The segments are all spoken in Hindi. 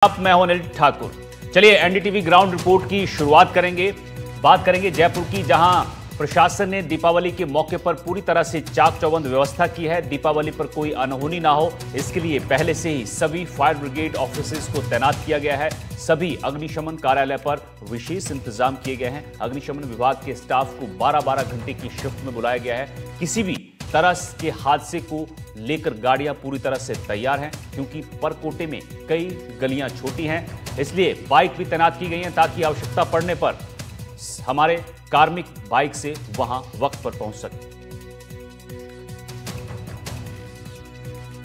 मैं हूं अनिल ठाकुर। चलिए एनडीटीवी ग्राउंड रिपोर्ट की शुरुआत करेंगे। बात करेंगे जयपुर की, जहां प्रशासन ने दीपावली के मौके पर पूरी तरह से चाक चौबंद व्यवस्था की है। दीपावली पर कोई अनहोनी ना हो, इसके लिए पहले से ही सभी फायर ब्रिगेड ऑफिसर्स को तैनात किया गया है। सभी अग्निशमन कार्यालय पर विशेष इंतजाम किए गए हैं। अग्निशमन विभाग के स्टाफ को 12-12 घंटे की शिफ्ट में बुलाया गया है। किसी भी तरह के हादसे को लेकर गाड़ियां पूरी तरह से तैयार हैं, क्योंकि परकोटे में कई गलियां छोटी हैं, इसलिए बाइक भी तैनात की गई हैं ताकि आवश्यकता पड़ने पर हमारे कार्मिक बाइक से वहां वक्त पर पहुंच सके।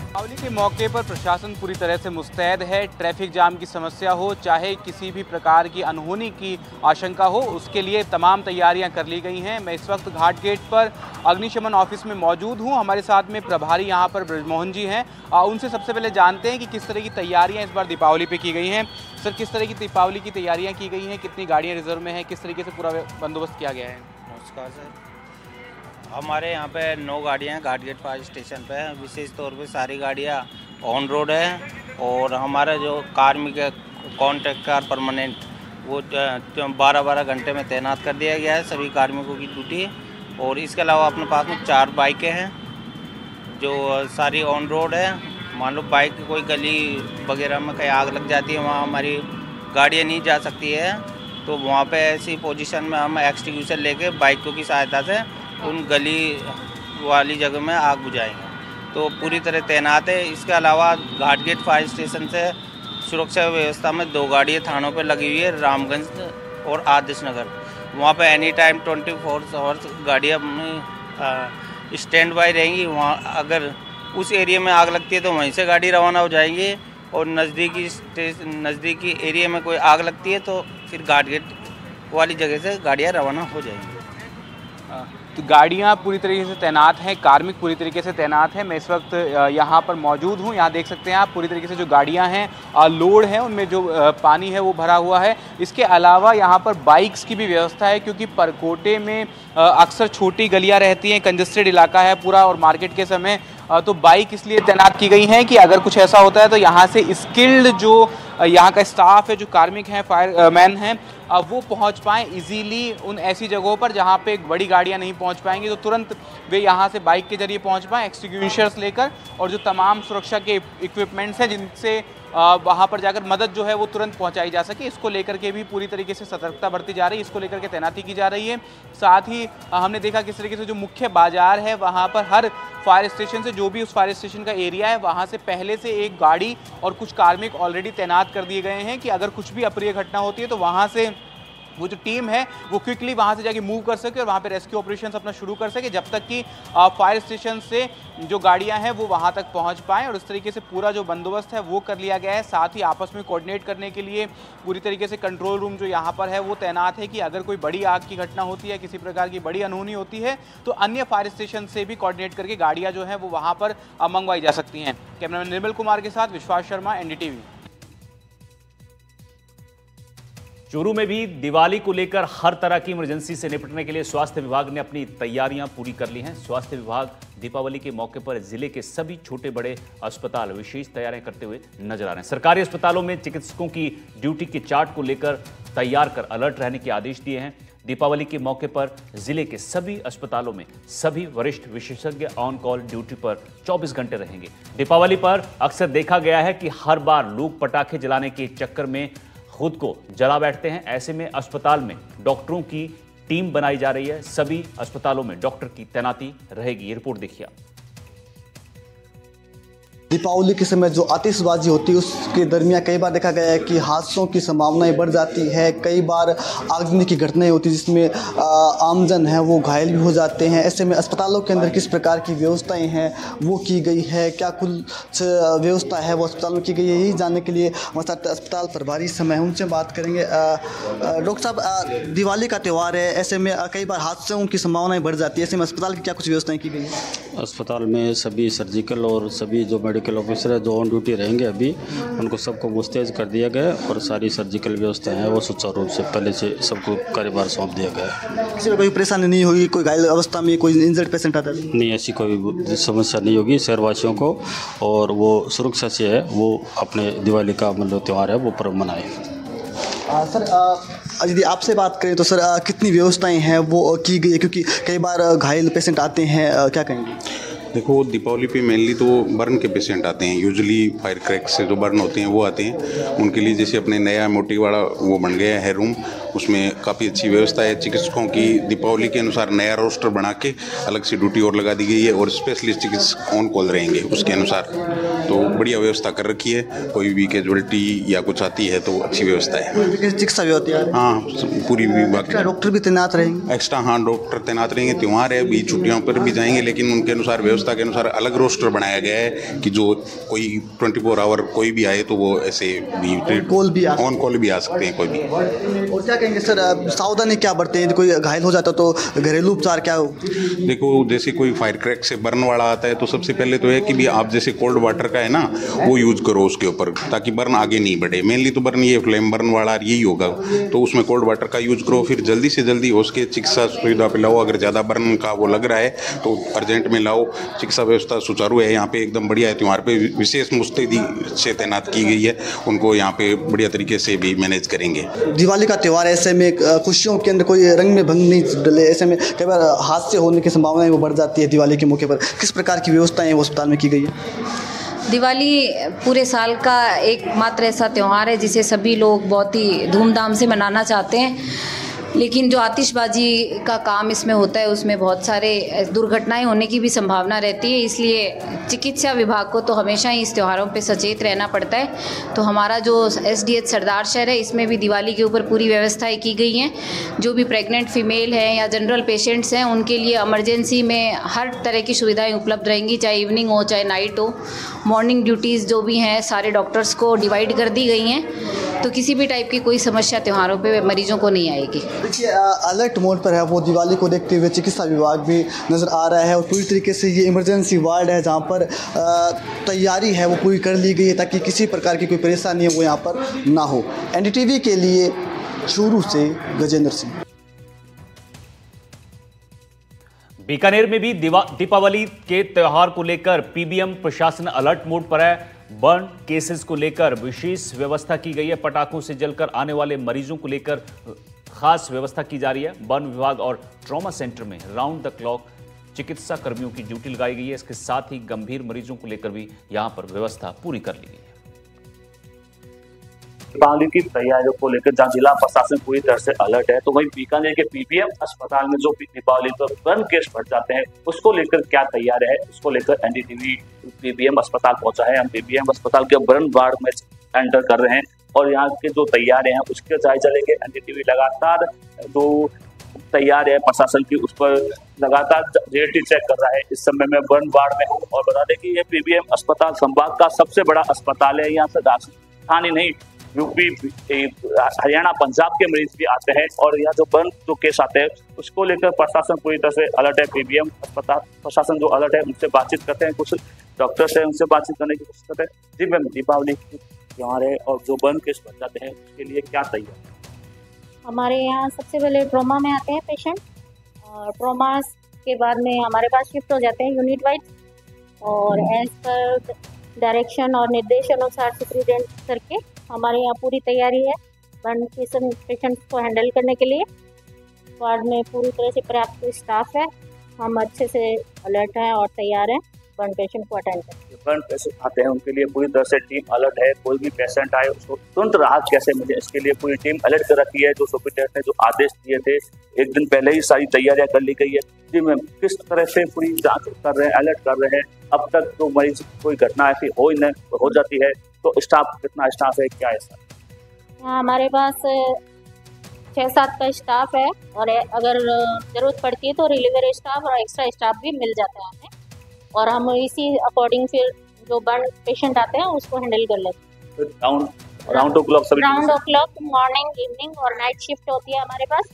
दीपावली के मौके पर प्रशासन पूरी तरह से मुस्तैद है। ट्रैफिक जाम की समस्या हो, चाहे किसी भी प्रकार की अनहोनी की आशंका हो, उसके लिए तमाम तैयारियां कर ली गई हैं। मैं इस वक्त घाट गेट पर अग्निशमन ऑफिस में मौजूद हूं। हमारे साथ में प्रभारी यहां पर ब्रजमोहन जी हैं। उनसे सबसे पहले जानते हैं कि किस तरह की तैयारियां इस बार दीपावली पे की गई हैं। सर, किस तरह की दीपावली की तैयारियाँ की गई हैं, कितनी गाड़ियाँ रिजर्व में हैं, किस तरीके से पूरा बंदोबस्त किया गया है? नमस्कार सर, हमारे यहाँ पे 9 गाड़ियाँ घाट गेट फायर स्टेशन पे हैं। विशेष तौर पे सारी गाड़ियाँ ऑन रोड है और हमारा जो कार्मिक कॉन्ट्रैक्टर परमानेंट वो 12-12 घंटे में तैनात कर दिया गया है, सभी कार्मिकों की ड्यूटी। और इसके अलावा अपने पास में 4 बाइकें हैं जो सारी ऑन रोड है। मान लो बाइक की कोई गली वगैरह में कहीं आग लग जाती है, वहाँ हमारी गाड़ियाँ नहीं जा सकती है, तो वहाँ पे ऐसी पोजीशन में हम एक्सटिंग्विशर लेके बाइकों की सहायता से उन गली वाली जगह में आग बुझाएंगे। तो पूरी तरह तैनात है। इसके अलावा घाट गेट फायर स्टेशन से सुरक्षा व्यवस्था में 2 गाड़ियाँ थानों पर लगी हुई है, रामगंज और आदर्श नगर। वहाँ पे एनी टाइम 24 आवर्स गाड़ियाँ स्टैंड बाई रहेंगी। वहाँ अगर उस एरिया में आग लगती है तो वहीं से गाड़ी रवाना हो जाएंगी, और नज़दीकी एरिया में कोई आग लगती है तो फिर घाट गेट वाली जगह से गाड़ियाँ रवाना हो जाएंगी। तो गाड़ियाँ पूरी तरीके से तैनात हैं, कार्मिक पूरी तरीके से तैनात हैं। मैं इस वक्त यहाँ पर मौजूद हूँ। यहाँ देख सकते हैं आप पूरी तरीके से जो गाड़ियाँ हैं लोड है, उनमें जो पानी है वो भरा हुआ है। इसके अलावा यहाँ पर बाइक्स की भी व्यवस्था है, क्योंकि परकोटे में अक्सर छोटी गलियाँ रहती हैं, कंजस्टेड इलाका है पूरा, और मार्केट के समय तो बाइक इसलिए तैनात की गई हैं कि अगर कुछ ऐसा होता है तो यहाँ से स्किल्ड जो यहाँ का स्टाफ है, जो कार्मिक हैं, फायरमैन हैं, वो पहुँच पाएँ इजीली उन ऐसी जगहों पर जहाँ पे बड़ी गाड़ियाँ नहीं पहुँच पाएंगी, तो तुरंत वे यहाँ से बाइक के जरिए पहुँच पाएँ एक्सटिंग्विशर्स लेकर, और जो तमाम सुरक्षा के इक्विपमेंट्स हैं जिनसे वहाँ पर जाकर मदद जो है वो तुरंत पहुँचाई जा सके। इसको लेकर के भी पूरी तरीके से सतर्कता बरती जा रही है, इसको लेकर के तैनाती की जा रही है। साथ ही हमने देखा किस तरीके से जो मुख्य बाजार है वहाँ पर हर फायर स्टेशन से, जो भी उस फायर स्टेशन का एरिया है, वहाँ से पहले से एक गाड़ी और कुछ कार्मिक ऑलरेडी तैनात कर दिए गए हैं कि अगर कुछ भी अप्रिय घटना होती है तो वहाँ से वो जो टीम है वो क्विकली वहाँ से जाके मूव कर सके और वहाँ पे रेस्क्यू ऑपरेशंस अपना शुरू कर सके, जब तक कि फायर स्टेशन से जो गाड़ियाँ हैं वो वहाँ तक पहुँच पाएँ। और इस तरीके से पूरा जो बंदोबस्त है वो कर लिया गया है। साथ ही आपस में कोऑर्डिनेट करने के लिए पूरी तरीके से कंट्रोल रूम जो यहाँ पर है वो तैनात है कि अगर कोई बड़ी आग की घटना होती है, किसी प्रकार की बड़ी अनहोनी होती है, तो अन्य फायर स्टेशन से भी कोऑर्डिनेट करके गाड़ियाँ जो हैं वो वहाँ पर मंगवाई जा सकती हैं। कैमरामैन निर्मल कुमार के साथ विश्वास शर्मा, एनडीटीवी। चूरू में भी दिवाली को लेकर हर तरह की इमरजेंसी से निपटने के लिए स्वास्थ्य विभाग ने अपनी तैयारियां पूरी कर ली हैं। स्वास्थ्य विभाग दीपावली के मौके पर जिले के सभी छोटे बड़े अस्पताल विशेष तैयारियां करते हुए नजर आ रहे हैं। सरकारी अस्पतालों में चिकित्सकों की ड्यूटी के चार्ट को लेकर तैयार कर अलर्ट रहने के आदेश दिए हैं। दीपावली के मौके पर जिले के सभी अस्पतालों में सभी वरिष्ठ विशेषज्ञ ऑन कॉल ड्यूटी पर 24 घंटे रहेंगे। दीपावली पर अक्सर देखा गया है कि हर बार लोग पटाखे जलाने के चक्कर में खुद को जला बैठते हैं। ऐसे में अस्पताल में डॉक्टरों की टीम बनाई जा रही है। सभी अस्पतालों में डॉक्टर की तैनाती रहेगी। ये रिपोर्ट देखिए। दीपावली के समय जो आतिशबाजी होती है उसके दरमियान कई बार देखा गया है कि हादसों की संभावनाएं बढ़ जाती है। कई बार आगजनी की घटनाएं होती है जिसमें आमजन है वो घायल भी हो जाते हैं। ऐसे में अस्पतालों के अंदर किस प्रकार की व्यवस्थाएं हैं वो की गई है, क्या कुछ व्यवस्था है वो अस्पताल में की गई है, यही जानने के लिए हमारे साथ अस्पताल प्रभारी समय उनसे बात करेंगे। डॉक्टर साहब, दिवाली का त्यौहार है, ऐसे में कई बार हादसों की संभावनाएँ बढ़ जाती है, ऐसे में अस्पताल की क्या कुछ व्यवस्थाएँ की गई हैं? अस्पताल में सभी सर्जिकल और सभी जो मेडिकल ऑफिसर है जो ऑन ड्यूटी रहेंगे अभी, उनको सबको मुस्तैद कर दिया गया है और सारी सर्जिकल व्यवस्थाएं हैं वो सुचारू रूप से पहले से सबको कार्यभार सौंप दिया गया है। किसी को कोई परेशानी नहीं होगी, कोई घायल अवस्था में कोई इंजर्ड पेशेंट आता है? नहीं, ऐसी कोई समस्या नहीं होगी शहरवासियों को, और वो सुरक्षा से है वो अपने दिवाली का मतलब त्यौहार है वो पर्व मनाए। सर यदि आपसे बात करें तो सर कितनी व्यवस्थाएं हैं वो की गई है, क्योंकि कई बार घायल पेशेंट आते हैं, क्या कहेंगे? देखो, दीपावली पे मेनली तो बर्न के पेशेंट आते हैं। यूजुअली फायर क्रैक से जो बर्न होते हैं वो आते हैं। उनके लिए जैसे अपने नया मोटी वाला वो बन गया है रूम, उसमें काफ़ी अच्छी व्यवस्था है। चिकित्सकों की दीपावली के अनुसार नया रोस्टर बना के अलग से ड्यूटी और लगा दी गई है और स्पेशलिस्ट चिकित्सक ऑन कॉल रहेंगे उसके अनुसार। तो बढ़िया व्यवस्था कर रखी है। कोई भी कैजुअलिटी या कुछ आती है तो अच्छी व्यवस्था है। चिकित्सा भी होती है? हाँ, पूरी विभाग डॉक्टर भी तैनात रहेंगे? एक्स्ट्रा, हाँ, डॉक्टर तैनात रहेंगे। त्यौहार है, भी छुट्टियों पर भी जाएंगे, लेकिन उनके अनुसार व्यवस्था के अनुसार अलग रोस्टर बनाया गया है कि जो कोई 24 आवर कोई भी आए तो वो ऐसे भी ऑन कॉल भी आ सकते हैं कोई भी। और क्या कहेंगे सर, सावधानी क्या बरतें? यदि कोई घायल हो जाता तो घरेलू उपचार क्या हो? देखो, जैसे कोई फायर क्रैक से बर्न वाला आता है तो सबसे पहले तो है कि भी आप जैसे कोल्ड वाटर का है ना वो यूज़ करो उसके ऊपर, ताकि बर्न आगे नहीं बढ़े। मेनली तो बर्न ये फ्लेम बर्न वाला यही होगा, तो उसमें कोल्ड वाटर का यूज़ करो। फिर जल्दी से जल्दी उसके चिकित्सा सुविधा पे लाओ। अगर ज़्यादा बर्न का वो लग रहा है तो अर्जेंट में लाओ। चिकित्सा व्यवस्था सुचारू है यहाँ पे, एकदम बढ़िया है। त्यौहार पे विशेष मुस्तैदी से तैनात की गई है, उनको यहाँ पे बढ़िया तरीके से भी मैनेज करेंगे। दिवाली का त्यौहार, ऐसे में खुशियों के अंदर कोई रंग में भंग नहीं डले, ऐसे में कई बार हादसे होने की संभावनाएं वो बढ़ जाती है। दिवाली के मौके पर किस प्रकार की व्यवस्थाएं वो अस्पताल में की गई है? दिवाली पूरे साल का एकमात्र ऐसा त्यौहार है जिसे सभी लोग बहुत ही धूमधाम से मनाना चाहते हैं, लेकिन जो आतिशबाजी का काम इसमें होता है उसमें बहुत सारे दुर्घटनाएं होने की भी संभावना रहती है। इसलिए चिकित्सा विभाग को तो हमेशा ही इस त्योहारों पे सचेत रहना पड़ता है। तो हमारा जो SDH सरदार शहर है, इसमें भी दिवाली के ऊपर पूरी व्यवस्थाएं की गई हैं। जो भी प्रेग्नेंट फीमेल हैं या जनरल पेशेंट्स हैं उनके लिए इमरजेंसी में हर तरह की सुविधाएँ उपलब्ध रहेंगी, चाहे इवनिंग हो चाहे नाइट हो। मॉर्निंग ड्यूटीज़ जो भी हैं सारे डॉक्टर्स को डिवाइड कर दी गई हैं, तो किसी भी टाइप की कोई समस्या त्योहारों पे मरीजों को नहीं आएगी। देखिए, अलर्ट मोड पर है वो दिवाली को देखते हुए चिकित्सा विभाग भी नज़र आ रहा है और पूरी तरीके से ये इमरजेंसी वार्ड है जहाँ पर तैयारी है वो पूरी कर ली गई है ताकि किसी प्रकार की कोई परेशानी है वो यहाँ पर ना हो। NDTV के लिए चूरू से गजेंद्र सिंह। बीकानेर में भी दीपावली के त्यौहार को लेकर PBM प्रशासन अलर्ट मोड पर है। बर्न केसेस को लेकर विशेष व्यवस्था की गई है। पटाखों से जलकर आने वाले मरीजों को लेकर खास व्यवस्था की जा रही है। बर्न विभाग और ट्रॉमा सेंटर में राउंड द क्लॉक चिकित्सा कर्मियों की ड्यूटी लगाई गई है। इसके साथ ही गंभीर मरीजों को लेकर भी यहां पर व्यवस्था पूरी कर ली गई है। दीपावली की तैयारियों को लेकर जहां जिला प्रशासन पूरी तरह से अलर्ट है, तो वहीं बीकानेर के PBM अस्पताल में जो दीपावली पर बर्न केस बढ़ जाते हैं उसको लेकर क्या तैयारी है, उसको लेकर NDTV PBM अस्पताल पहुंचा है। हम PBM अस्पताल के बर्न वार्ड में एंटर कर रहे हैं और यहाँ के जो तैयारी हैं उसके जायजा लेंगे। NDTV लगातार जो तैयार है प्रशासन की उस पर लगातार रियलिटी चेक कर रहा है। इस समय में बर्न वार्ड में हूँ और बता दें कि ये PBM अस्पताल संभाग का सबसे बड़ा अस्पताल है। यहाँ से राजस्थान ही नहीं यूपी, हरियाणा, पंजाब के मरीज भी आते हैं और यहाँ जो बर्न जो केस आते हैं उसको लेकर प्रशासन पूरी तरह से अलर्ट है। PBM अस्पताल प्रशासन जो अलर्ट है उनसे बातचीत करते हैं, कुछ डॉक्टर्स हैं उनसे बातचीत करने की कोशिश करते हैं। जी मैम, दीपावली त्यौहार है और जो बर्न केस बढ़ जाते हैं उसके लिए क्या तैयार? हमारे यहाँ सबसे पहले ट्रॉमा में आते हैं पेशेंट, और ट्रॉमा के बाद में हमारे पास शिफ्ट हो जाते हैं यूनिट वाइज और एज पर डायरेक्शन और निर्देश अनुसार सुपरिटेंडेंट सर के हमारे यहाँ पूरी तैयारी है बर्न पेशेंट्स को हैंडल करने के लिए। वार्ड में पूरी तरह से पर्याप्त स्टाफ है, हम अच्छे से अलर्ट हैं और तैयार हैं बर्न पेशेंट को अटेंड करने। बर्न पेशेंट आते हैं उनके लिए पूरी तरह से टीम अलर्ट है। कोई भी पेशेंट आए उसको तुरंत राहत कैसे मिले इसके लिए पूरी टीम अलर्ट कर रखी है। जो सुपरिटेंडेंट ने जो आदेश दिए थे एक दिन पहले ही सारी तैयारियां कर ली गई है। जी मैम, किस तरह से पूरी जांच कर रहे हैं, अलर्ट कर रहे हैं? अब तक तो मरीज कोई घटना ऐसी हो जाती है तो स्टाफ कितना स्टाफ है, क्या है सर? हाँ, हमारे पास 6-7 का स्टाफ है और अगर ज़रूरत पड़ती है तो रिलीवर स्टाफ और एक्स्ट्रा स्टाफ भी मिल जाता है हमें और हम इसी अकॉर्डिंग फिर जो बर्न पेशेंट आते हैं उसको हैंडल कर लेते हैं। Round of clock morning, evening और नाइट शिफ्ट होती है हमारे पास,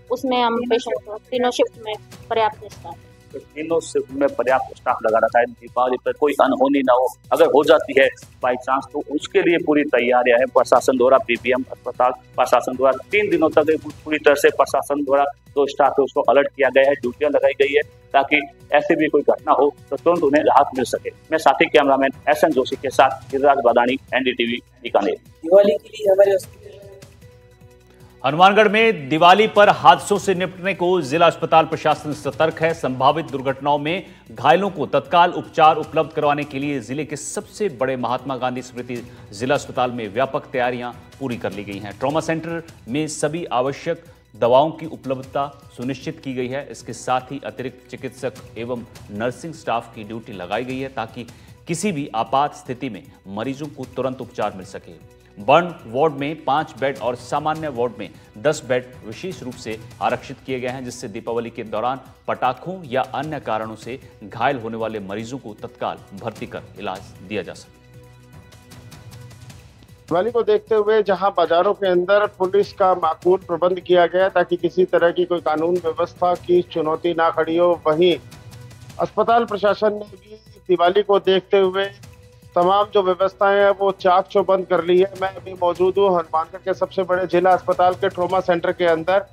उसमें हम पेशेंट को तीनों शिफ्ट में पर्याप्त स्टाफ। तो तीनों से उनमें पर्याप्त स्टाफ लगा रखा है। दीपावली पर कोई अनहोनी ना हो, अगर हो जाती है बाई चांस तो उसके लिए पूरी तैयारियां हैं प्रशासन द्वारा। पीपीएम अस्पताल प्रशासन द्वारा 3 दिनों तक पूरी तरह से प्रशासन द्वारा जो स्टाफ है उसको अलर्ट किया गया है, ड्यूटियां लगाई गई है ताकि ऐसे भी कोई घटना हो तो तुरंत उन्हें राहत मिल सके। मैं साथी कैमरामैन एसएन जोशी के साथ गिरिराज बादानी, एनडीटीवी बीकानेर। दिवाली के लिए हमारे हनुमानगढ़ में दिवाली पर हादसों से निपटने को जिला अस्पताल प्रशासन सतर्क है। संभावित दुर्घटनाओं में घायलों को तत्काल उपचार उपलब्ध करवाने के लिए जिले के सबसे बड़े महात्मा गांधी स्मृति जिला अस्पताल में व्यापक तैयारियां पूरी कर ली गई हैं। ट्रॉमा सेंटर में सभी आवश्यक दवाओं की उपलब्धता सुनिश्चित की गई है। इसके साथ ही अतिरिक्त चिकित्सक एवं नर्सिंग स्टाफ की ड्यूटी लगाई गई है ताकि किसी भी आपात स्थिति में मरीजों को तुरंत उपचार मिल सके। बर्न वार्ड में 5 बेड और सामान्य वार्ड में 10 बेड विशेष रूप से आरक्षित किए गए हैं, जिससे दीपावली के दौरान पटाखों या अन्य कारणों से घायल होने वाले मरीजों को तत्काल भर्ती कर इलाज दिया जा सके। दिवाली को देखते हुए जहां बाजारों के अंदर पुलिस का माकूल प्रबंध किया गया ताकि किसी तरह की कोई कानून व्यवस्था की चुनौती ना खड़ी हो, वहीं अस्पताल प्रशासन ने भी दिवाली को देखते हुए तमाम जो व्यवस्थाएं हैं वो चाक चौबंद कर ली है। मैं अभी मौजूद हूँ हनुमानगढ़ के सबसे बड़े जिला अस्पताल के ट्रॉमा सेंटर के अंदर,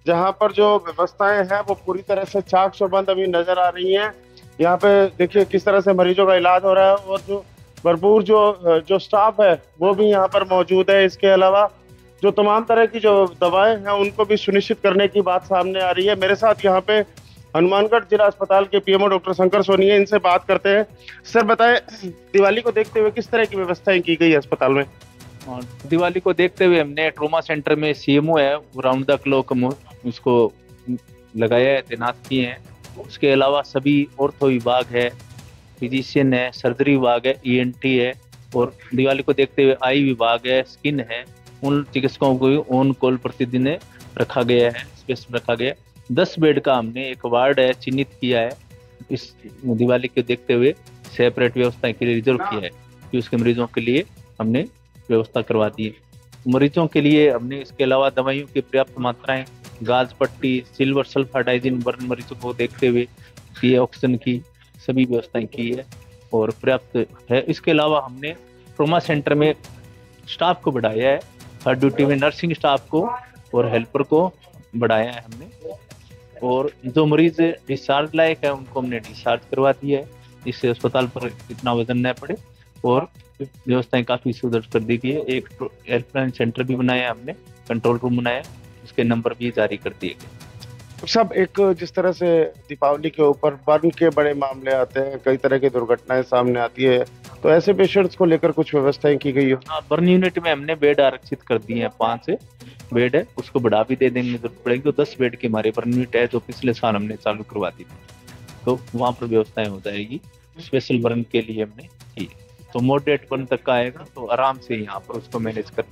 जहां पर जो व्यवस्थाएं हैं वो पूरी तरह से चाक चौबंद अभी नजर आ रही हैं। यहाँ पे देखिए किस तरह से मरीजों का इलाज हो रहा है और जो भरपूर जो स्टाफ है वो भी यहाँ पर मौजूद है। इसके अलावा जो तमाम तरह की जो दवाएं हैं उनको भी सुनिश्चित करने की बात सामने आ रही है। मेरे साथ यहाँ पे हनुमानगढ़ जिला अस्पताल के पीएमओ डॉक्टर शंकर सोनी है, इनसे बात करते हैं। सर बताएं, दिवाली को देखते हुए किस तरह की व्यवस्थाएं की गई है अस्पताल में? दिवाली को देखते हुए हमने ट्रॉमा सेंटर में सीएमओ है राउंड द क्लॉक उसको लगाया है, तैनात किए हैं। उसके अलावा सभी ऑर्थो विभाग है, फिजिशियन है, सर्जरी विभाग है, ईएनटी है और दिवाली को देखते हुए आई विभाग है, स्किन है। उन चिकित्सकों को ऑन कॉल प्रतिदिन रखा गया है, स्पेस रखा गया है। 10 बेड का हमने एक वार्ड है चिन्हित किया है। इस दिवाली को देखते हुए सेपरेट व्यवस्था के लिए रिजर्व किया है कि उसके मरीजों के लिए हमने व्यवस्था करवा दी है। मरीजों के लिए हमने इसके अलावा दवाइयों की पर्याप्त मात्राएं, गाज पट्टी, सिल्वर सल्फाडाइजिन बर्न मरीजों को देखते हुए ये ऑक्सीजन की सभी व्यवस्थाएं की है और पर्याप्त है। इसके अलावा हमने ट्रॉमा सेंटर में स्टाफ को बढ़ाया है, हर ड्यूटी में नर्सिंग स्टाफ को और हेल्पर को बढ़ाया है हमने, और जो मरीज डिस्चार्ज लायक है उनको हमने डिस्चार्ज करवा दिया है, जिससे अस्पताल पर इतना वजन न पड़े और व्यवस्थाएं काफ़ी सुदृढ़ कर दी गई है। एक हेल्पलाइन सेंटर भी बनाया हमने, कंट्रोल रूम बनाया, उसके नंबर भी जारी कर दिए गए। सब एक जिस तरह से दीपावली के ऊपर बर्न के बड़े मामले आते हैं, कई तरह की दुर्घटनाएं सामने आती है, तो ऐसे पेशेंट्स को लेकर कुछ व्यवस्थाएं की गई हो? हाँ, बर्न यूनिट में हमने बेड आरक्षित कर दिए हैं, 5 बेड है, उसको बढ़ा भी दे देंगे जरूरत पड़ेगी। तो 10 बेड की हमारे बर्न यूनिट है जो पिछले साल हमने चालू करवा दी थी, तो वहाँ पर व्यवस्थाएं हो जाएगी। स्पेशल बर्न के लिए हमने की, तो मॉडरेट बर्न तक का आएगा तो आराम से यहाँ पर उसको मैनेज कर।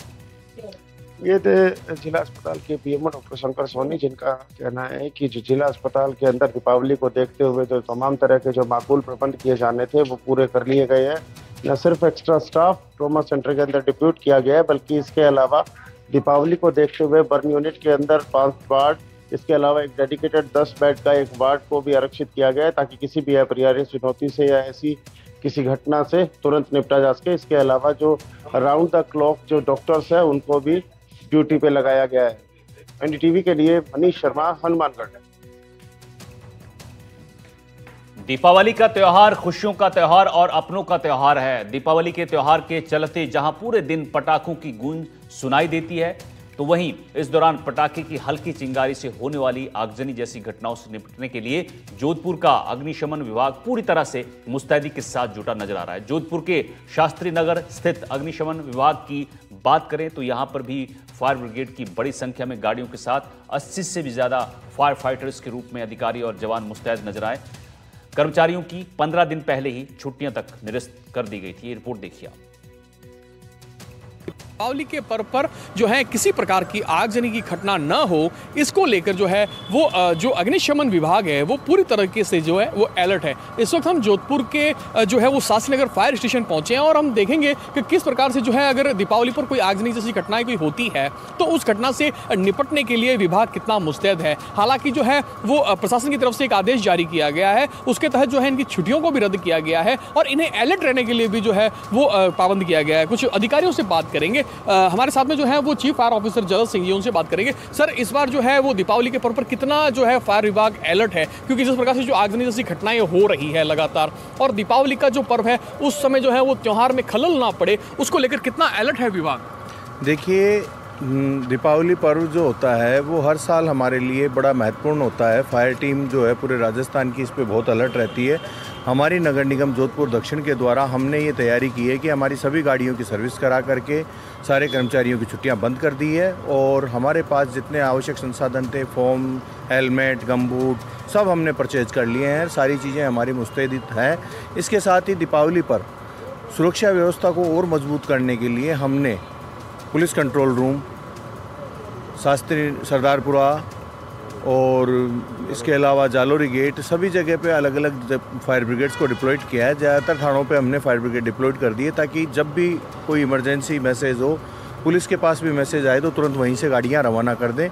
ये थे जिला अस्पताल के पीएमओ डॉक्टर शंकर सोनी, जिनका कहना है कि जो जिला अस्पताल के अंदर दीपावली को देखते हुए जो तमाम तरह के जो माकूल प्रबंध किए जाने थे वो पूरे कर लिए गए हैं। न सिर्फ एक्स्ट्रा स्टाफ ट्रॉमा सेंटर के अंदर डिप्यूट किया गया है, बल्कि इसके अलावा दीपावली को देखते हुए बर्न यूनिट के अंदर 5 वार्ड, इसके अलावा एक डेडिकेटेड 10 बेड का एक वार्ड को भी आरक्षित किया गया है ताकि किसी भी अपरिहार्य चुनौती से या ऐसी किसी घटना से तुरंत निपटा जा सके। इसके अलावा जो राउंड द क्लॉक जो डॉक्टर्स है उनको भी ड्यूटी पे लगाया गया है। एनडीटीवी के लिए मनीष शर्मा, हनुमानगढ़। दीपावली का त्योहार खुशियों का त्योहार और अपनों का त्योहार है। दीपावली के त्योहार के चलते जहां पूरे दिन पटाखों की गूंज सुनाई देती है, तो वहीं इस दौरान पटाखे की हल्की चिंगारी से होने वाली आगजनी जैसी घटनाओं से निपटने के लिए जोधपुर का अग्निशमन विभाग पूरी तरह से मुस्तैदी के साथ जुटा नजर आ रहा है। जोधपुर के शास्त्री नगर स्थित अग्निशमन विभाग की बात करें तो यहां पर भी फायर ब्रिगेड की बड़ी संख्या में गाड़ियों के साथ 80 से भी ज्यादा फायर फाइटर्स के रूप में अधिकारी और जवान मुस्तैद नजर आए। कर्मचारियों की 15 दिन पहले ही छुट्टियां तक निरस्त कर दी गई थी। ये रिपोर्ट देखिए आप। दीपावली के पर्व पर जो है किसी प्रकार की आगजनी की घटना न हो, इसको लेकर जो है वो जो अग्निशमन विभाग है वो पूरी तरीके से जो है वो अलर्ट है। इस वक्त हम जोधपुर के जो है वो शास्त्री फायर स्टेशन पहुंचे हैं और हम देखेंगे कि किस प्रकार से जो है अगर दीपावली पर कोई आगजनी जैसी घटनाएं कोई होती है तो उस घटना से निपटने के लिए विभाग कितना मुस्तैद है। हालांकि जो है वो प्रशासन की तरफ से एक आदेश जारी किया गया है, उसके तहत जो है इनकी छुट्टियों को भी रद्द किया गया है और इन्हें अलर्ट रहने के लिए भी जो है वो पाबंद किया गया है। कुछ अधिकारियों से बात करेंगे, हमारे साथ में जो है वो chief fire officer Jagat Singh ji, उनसे बात करेंगे। सर, इस बार जो है वो दीपावली के पर्व पर कितना जो है फायर विभाग अलर्ट है, क्योंकि जिस प्रकार से जो आगजनी जैसी घटनाएं हो रही है लगातार और दीपावली का जो पर्व है उस समय जो है वो त्योहार में खलल ना पड़े, उसको लेकर कितना अलर्ट है विभाग? देखिए, दीपावली पर्व जो होता है वो हर साल हमारे लिए बड़ा महत्वपूर्ण होता है। फायर टीम जो है पूरे राजस्थान की इस पे बहुत अलर्ट रहती है। हमारी नगर निगम जोधपुर दक्षिण के द्वारा हमने ये तैयारी की है कि हमारी सभी गाड़ियों की सर्विस करा करके सारे कर्मचारियों की छुट्टियां बंद कर दी है और हमारे पास जितने आवश्यक संसाधन थे, फोम, हेलमेट, गमबूट, सब हमने परचेज कर लिए हैं। सारी चीज़ें हमारी मुस्तैद हैं। इसके साथ ही दीपावली पर सुरक्षा व्यवस्था को और मजबूत करने के लिए हमने police control room, Shastri Sardarpura और इसके अलावा जालोरी गेट, सभी जगह पे अलग अलग फायर ब्रिगेड्स को डिप्लॉयड किया है। ज़्यादातर थानों पे हमने फायर ब्रिगेड डिप्लॉयड कर दी है ताकि जब भी कोई इमरजेंसी मैसेज हो, पुलिस के पास भी मैसेज आए तो तुरंत वहीं से गाड़ियां रवाना कर दें।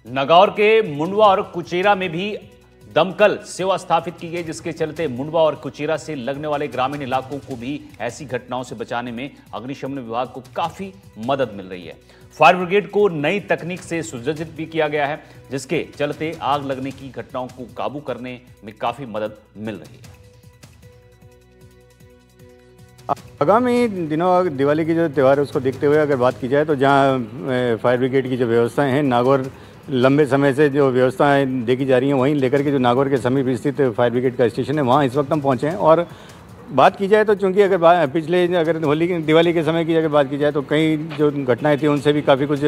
नागौर के मुंडवा और कुचेरा में भी दमकल सेवा स्थापित की गई, जिसके चलते मुंडवा और कुचेरा से लगने वाले ग्रामीण इलाकों को भी ऐसी घटनाओं से बचाने में अग्निशमन विभाग को काफी मदद मिल रही है। फायर ब्रिगेड को नई तकनीक से सुसज्जित भी किया गया है, जिसके चलते आग लगने की घटनाओं को काबू करने में काफी मदद मिल रही है। आगामी दिनों दिवाली की जो त्यौहार है उसको देखते हुए अगर बात की जाए तो जहां फायर ब्रिगेड की जो व्यवस्थाएं हैं, नागौर लंबे समय से जो व्यवस्थाएं देखी जा रही हैं वहीं लेकर के जो नागौर के समीप स्थित फायर ब्रिगेड का स्टेशन है वहाँ इस वक्त हम पहुँचे हैं। और बात की जाए तो चूँकि अगर पिछले अगर दिवाली के समय की अगर बात की जाए तो कई जो घटनाएं थी उनसे भी काफ़ी कुछ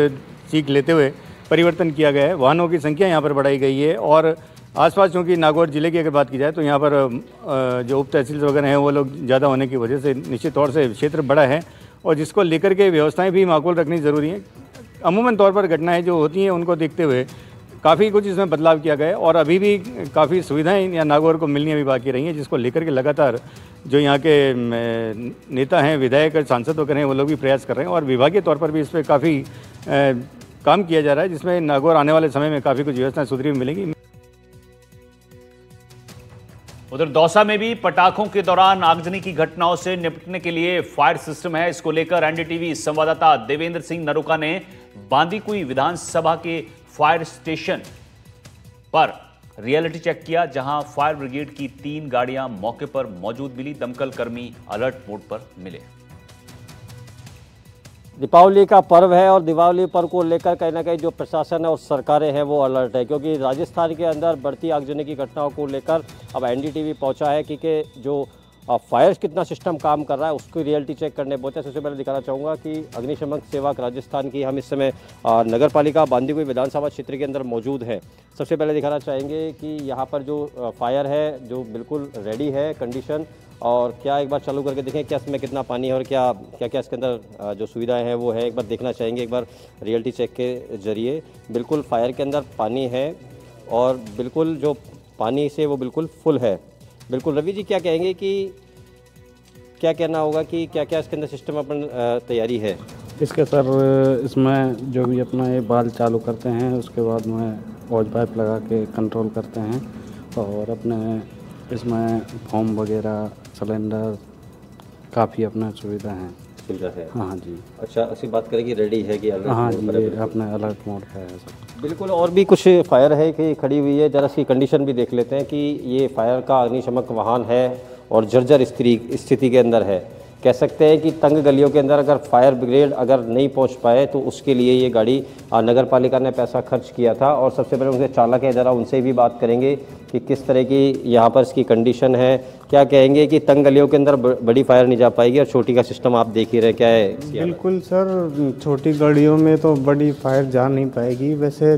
सीख लेते हुए परिवर्तन किया गया है। वाहनों की संख्या यहाँ पर बढ़ाई गई है और आसपास चूँकि नागौर जिले की अगर बात की जाए तो यहाँ पर जो उप तहसील वगैरह हैं वो लोग ज़्यादा होने की वजह से निश्चित तौर से क्षेत्र बड़ा है और जिसको लेकर के व्यवस्थाएँ भी माकूल रखनी ज़रूरी है। अमूमन तौर पर घटनाएं जो होती हैं उनको देखते हुए काफ़ी कुछ इसमें बदलाव किया गया है और अभी भी काफ़ी सुविधाएं या नागौर को मिलनी अभी बाकी रही हैं, जिसको लेकर के लगातार जो यहाँ के नेता हैं, विधायक, सांसद वगैरह हैं, वो लोग भी प्रयास कर रहे हैं और विभागीय तौर पर भी इस पर काफ़ी काम किया जा रहा है, जिसमें नागौर आने वाले समय में काफ़ी कुछ व्यवस्थाएँ सुधरी मिलेंगी। उधर दौसा में भी पटाखों के दौरान आगजनी की घटनाओं से निपटने के लिए फायर सिस्टम है। इसको लेकर एनडीटीवी संवाददाता देवेंद्र सिंह नरुका ने बांदीकुई विधानसभा के फायर स्टेशन पर रियलिटी चेक किया, जहां फायर ब्रिगेड की 3 गाड़ियां मौके पर मौजूद मिली। दमकल कर्मी अलर्ट मोड पर मिले। दीपावली का पर्व है और दीपावली पर्व को लेकर कहीं ना कहीं जो प्रशासन है और सरकारें हैं वो अलर्ट है, क्योंकि राजस्थान के अंदर बढ़ती आगजनी की घटनाओं को लेकर अब एनडीटीवी पहुंचा है कि जो फायर कितना सिस्टम काम कर रहा है उसकी रियलिटी चेक करने पहुंचे। सबसे पहले दिखाना चाहूँगा कि अग्निशमन सेवक राजस्थान की हम इस समय नगर पालिका बांदीकुई विधानसभा क्षेत्र के अंदर मौजूद है। सबसे पहले दिखाना चाहेंगे कि यहाँ पर जो फायर है जो बिल्कुल रेडी है कंडीशन, और क्या एक बार चालू करके देखें क्या इसमें कितना पानी है और क्या क्या क्या इसके अंदर जो सुविधाएं हैं वो है, एक बार देखना चाहेंगे। एक बार रियलिटी चेक के जरिए बिल्कुल फायर के अंदर पानी है और बिल्कुल जो पानी से वो बिल्कुल फुल है। बिल्कुल रवि जी, क्या कहेंगे कि क्या कहना होगा कि क्या क्या इसके अंदर सिस्टम अपन तैयारी है इसके? सर, इसमें जो भी अपना ये बाल चालू करते हैं उसके बाद में हॉज पाइप लगा के कंट्रोल करते हैं और अपने इसमें फॉर्म वगैरह सिलेंडर काफ़ी अपना सुविधा है। सुविधा है, हाँ जी। अच्छा, ऐसी बात करें कि रेडी है कि अलर्ट? हाँ जी, अपने अलर्ट मोड पे है सर। बिल्कुल। और भी कुछ फायर है कि खड़ी हुई है, ज़रा इसकी कंडीशन भी देख लेते हैं कि ये फायर का अग्निशमक वाहन है और जर्जर स्थिति के अंदर है। कह सकते हैं कि तंग गलियों के अंदर अगर फायर ब्रिगेड अगर नहीं पहुंच पाए तो उसके लिए ये गाड़ी नगर पालिका ने पैसा खर्च किया था। और सबसे पहले उनके चालक है, ज़रा उनसे भी बात करेंगे कि किस तरह की यहाँ पर इसकी कंडीशन है। क्या कहेंगे कि तंग गलियों के अंदर बड़ी फायर नहीं जा पाएगी और छोटी का सिस्टम आप देख ही रहे, क्या है? बिल्कुल सर, छोटी गाड़ियों में तो बड़ी फायर जा नहीं पाएगी। वैसे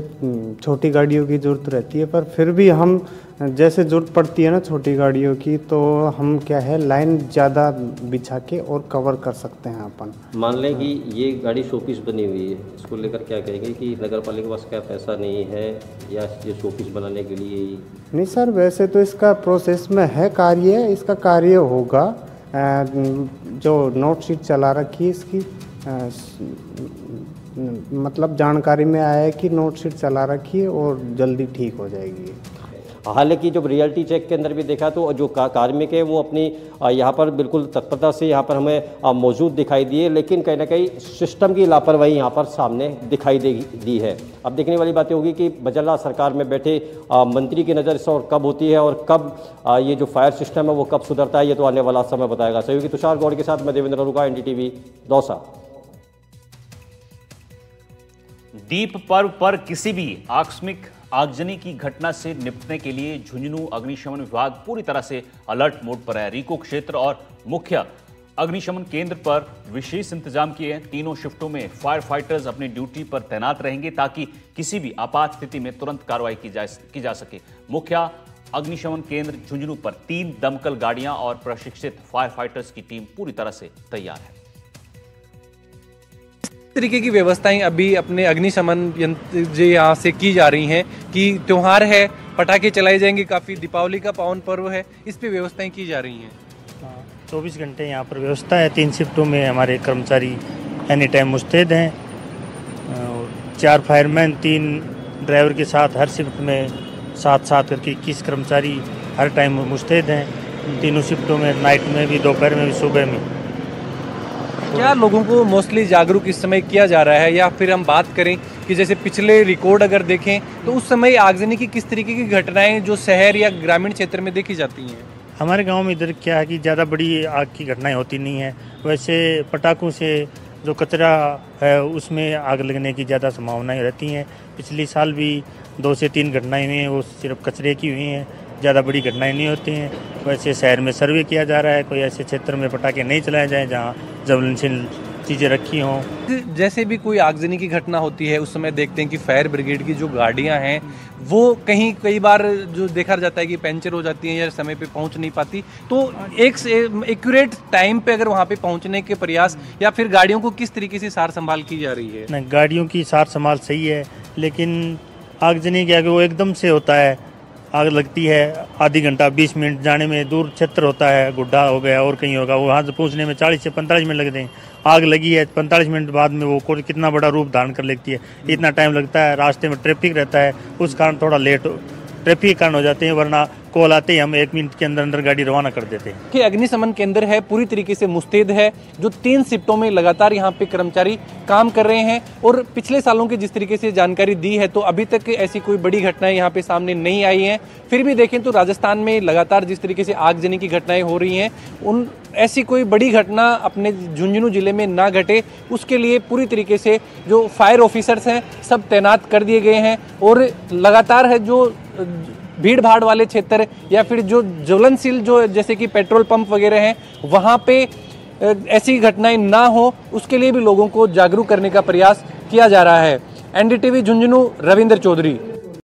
छोटी गाड़ियों की ज़रूरत रहती है, पर फिर भी हम जैसे जरूरत पड़ती है ना छोटी गाड़ियों की, तो हम क्या है लाइन ज़्यादा बिछा के और कवर कर सकते हैं अपन। मान लें कि ये गाड़ी शोपीस बनी हुई है, इसको लेकर क्या कहेंगे कि नगर पालिका के पास क्या पैसा नहीं है या ये शोपीस बनाने के लिए ही? नहीं सर, वैसे तो इसका प्रोसेस में है कार्य, इसका कार्य होगा। जो नोट शीट चला रखी है इसकी, मतलब जानकारी में आया है कि नोट शीट चला रखी है और जल्दी ठीक हो जाएगी। हालांकि जब रियलिटी चेक के अंदर भी देखा तो जो कार्मिक है वो अपनी यहाँ पर बिल्कुल तत्परता से यहाँ पर हमें मौजूद दिखाई दिए, लेकिन कहीं ना कहीं सिस्टम की लापरवाही यहाँ पर सामने दिखाई दी है। अब देखने वाली बातें होगी कि बजल्ला सरकार में बैठे मंत्री की नज़र इस और कब होती है और कब ये जो फायर सिस्टम है वो कब सुधरता है, ये तो आने वाला समय बताएगा। सहयोगी तुषार गौड़ के साथ मैं देवेंद्र अरोड़ा, NDTV दौसा। दीप पर्व पर किसी भी आकस्मिक आगजनी की घटना से निपटने के लिए झुंझुनू अग्निशमन विभाग पूरी तरह से अलर्ट मोड पर है। रीको क्षेत्र और मुख्य अग्निशमन केंद्र पर विशेष इंतजाम किए हैं। तीनों शिफ्टों में फायर फाइटर्स अपनी ड्यूटी पर तैनात रहेंगे ताकि किसी भी आपात स्थिति में तुरंत कार्रवाई की जा सके। मुख्य अग्निशमन केंद्र झुंझुनू पर 3 दमकल गाड़ियां और प्रशिक्षित फायर फाइटर्स की टीम पूरी तरह से तैयार है। इस तरीके की व्यवस्थाएं अभी अपने अग्निशमन यंत्र जो यहाँ से की जा रही हैं कि त्योहार है, पटाखे चलाए जाएंगे, काफ़ी दीपावली का पावन पर्व है, इस पे व्यवस्थाएं की जा रही हैं। 24 घंटे यहाँ पर व्यवस्था है। 3 शिफ्टों में हमारे कर्मचारी एनी टाइम मुस्तैद हैं। 4 फायरमैन, 3 ड्राइवर के साथ हर शिफ्ट में 7-7 करके 21 कर्मचारी हर टाइम मुस्तैद हैं। तीनों शिफ्टों में, नाइट में भी, दोपहर में भी, सुबह में। क्या लोगों को मोस्टली जागरूक इस समय किया जा रहा है, या फिर हम बात करें कि जैसे पिछले रिकॉर्ड अगर देखें तो उस समय आगजनी की किस तरीके की घटनाएं जो शहर या ग्रामीण क्षेत्र में देखी जाती हैं? हमारे गांव में इधर क्या है कि ज़्यादा बड़ी आग की घटनाएं होती नहीं है। वैसे पटाखों से जो कचरा है उसमें आग लगने की ज़्यादा संभावनाएं रहती हैं। पिछले साल भी 2 से 3 घटनाएं हुई हैं, वो सिर्फ कचरे की हुई हैं, ज़्यादा बड़ी घटनाएं नहीं होती हैं। वैसे शहर में सर्वे किया जा रहा है, कोई ऐसे क्षेत्र में पटाखे नहीं चलाए जाएँ जहाँ ज्वलनशील चीज़ें रखी हों। जैसे भी कोई आगजनी की घटना होती है उस समय देखते हैं कि फायर ब्रिगेड की जो गाड़ियां हैं वो कई बार जो देखा जाता है कि पंचर हो जाती हैं या समय पे पहुंच नहीं पाती, तो एक एक्यूरेट टाइम पे अगर वहां पे पहुंचने के प्रयास या फिर गाड़ियों को किस तरीके से सार संभाल की जा रही है? नहीं, गाड़ियों की सार संभाल सही है, लेकिन आगजनी क्या कि वो एकदम से होता है। आग लगती है, आधी घंटा 20 मिनट जाने में, दूर क्षेत्र होता है, गुड्डा हो गया और कहीं होगा, वहाँ से पहुँचने में 40 से 45 मिनट लगते हैं। आग लगी है, 45 मिनट बाद में वो कितना बड़ा रूप धारण कर लेती है, इतना टाइम लगता है। रास्ते में ट्रैफिक रहता है, उस कारण थोड़ा लेट ट्रैफिक के कारण हो जाते हैं, वरना कॉल आते ही हम 1 मिनट के अंदर गाड़ी रवाना कर देते हैं। कि अग्निशमन केंद्र है पूरी तरीके से मुस्तैद है, जो 3 शिफ्टों में लगातार यहाँ पे कर्मचारी काम कर रहे हैं। और पिछले सालों की जिस तरीके से जानकारी दी है तो अभी तक ऐसी कोई बड़ी घटनाएं यहाँ पे सामने नहीं आई हैं। फिर भी देखें तो राजस्थान में लगातार जिस तरीके से आगजनी की घटनाएं हो रही हैं, ऐसी कोई बड़ी घटना अपने झुंझुनू जिले में ना घटे, उसके लिए पूरी तरीके से जो फायर ऑफिसर्स हैं सब तैनात कर दिए गए हैं। और लगातार है जो भीड़ भाड़ वाले क्षेत्र या फिर जो ज्वलनशील जो जैसे कि पेट्रोल पंप वगैरह हैं, वहाँ पे ऐसी घटनाएं ना हो, उसके लिए भी लोगों को जागरूक करने का प्रयास किया जा रहा है। NDTV झुंझुनू, रविंद्र चौधरी।